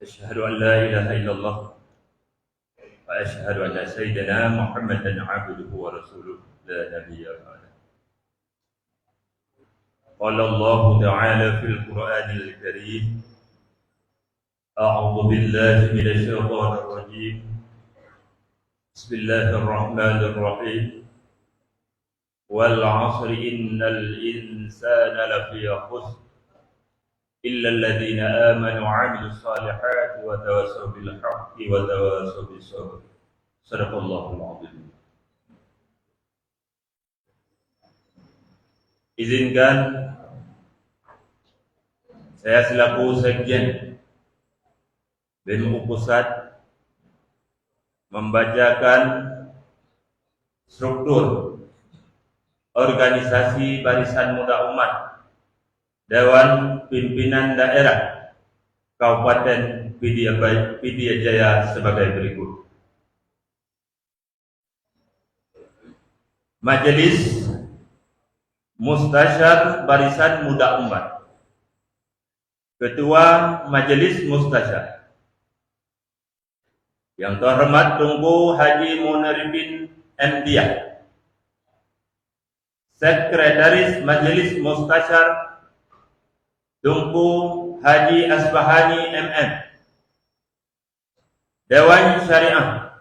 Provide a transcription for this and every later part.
أشهد أن لا إله إلا الله وأشهد أن سيدنا محمدا عبده ورسوله لا نبي بعده. قال الله تعالى في القرآن الكريم: أعوذ بالله من الشيطان الرجيم. بسم الله الرحمن الرحيم. والعصر إن الإنسان لفي خسر إلا الذين آمنوا وعملوا الصالحات وتواصوا بالحق وتواصوا بالصبر. صدق الله العظيم. Izinkan saya selaku Sekjen BEM Pusat membacakan struktur organisasi Barisan Muda Umat Dewan Pimpinan Daerah Kabupaten Pidijaya sebagai berikut. Majelis Mustasyar Barisan Muda Umat. Ketua Majelis Mustasyar yang terhormat Tunku Haji Munaribin MDiah. Sekretaris Majelis Mustasyar Tunku Haji Asbahani MM. Dewan Syariah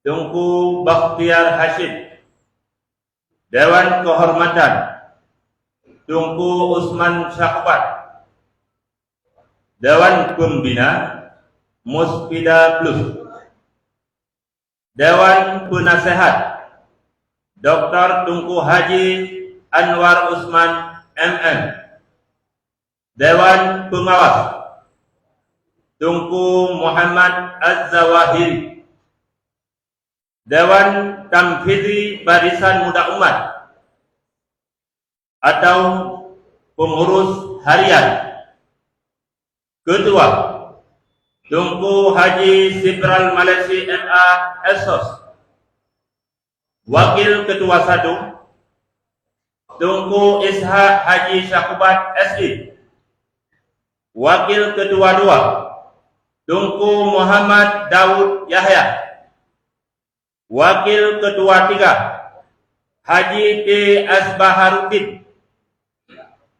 Tunku Bakhtiar Hashim. Dewan Kehormatan Tunku Usman Syahwat. Dewan Pembina Muspida Plus. Dewan Penasehat Dr. Tunku Haji Anwar Usman MM. Dewan Pengawas Tunku Muhammad Az-Zawahiri. Dewan Tamfidri Barisan Muda Umat atau pengurus harian. Ketua Tunku Haji Sibral Malaysi MA Esos. Wakil Ketua 1 Tunku Ishaq Haji Syakubat SI. Wakil Ketua 2 Tunku Muhammad Daud Yahya. Wakil Ketua 3 Haji T. Asbaharuddin.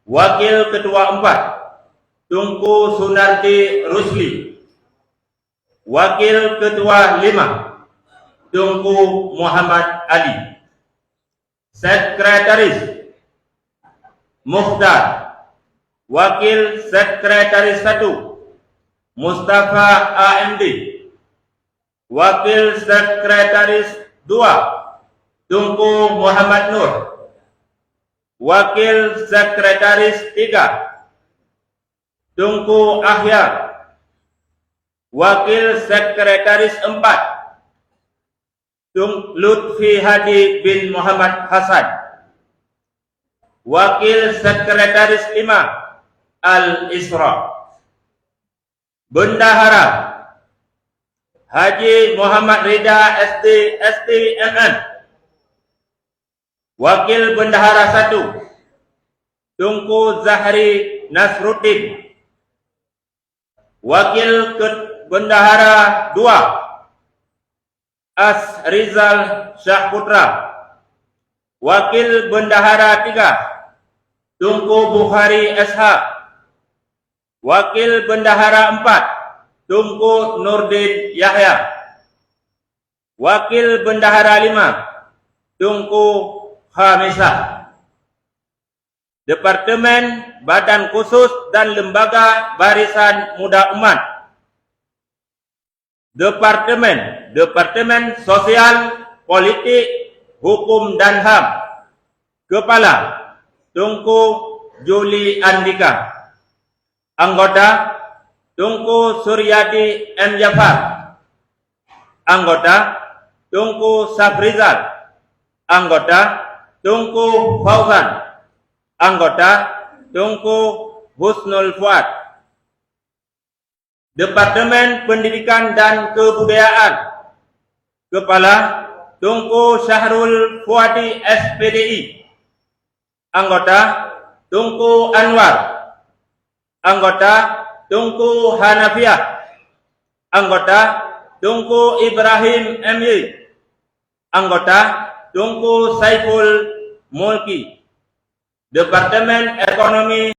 Wakil Ketua 4 Tunku Sunarti Rusli. Wakil Ketua 5 Tunku Muhammad Ali. Sekretaris Mukhtar. Wakil Sekretaris 1 Mustafa AMD. Wakil Sekretaris 2 Tunku Muhammad Nur. Wakil Sekretaris 3 Tunku Ahyar. Wakil Sekretaris 4 Tunku Lutfi Hadi bin Muhammad Hasan. Wakil Sekretaris 5 Al-Isra. Bendahara Haji Muhammad Rida STMN. Wakil Bendahara 1 Tunku Zahri Nasruddin. Wakil Bendahara 2 As Rizal Syahputra. Wakil Bendahara 3 Tunku Bukhari SH. Wakil Bendahara 4 Tunku Nurdin Yahya. Wakil Bendahara 5 Tunku Khamisah. Departemen Badan Khusus dan Lembaga Barisan Muda Umat. Departemen Sosial, Politik, Hukum dan HAM. Kepala Tunku Juli Andika. Anggota Tunku Suryadi M. Jafar. Anggota Tunku Safrizal. Anggota Tunku Fauzan. Anggota Tunku Husnul Fuad. Departemen Pendidikan dan Kebudayaan. Kepala Tunku Syahrul Fuadi SPDI. Anggota Tunku Anwar. Anggota Tunku Hanafiah. Anggota Tunku Ibrahim MY. Anggota Tunku Saiful Mulki. Departemen Ekonomi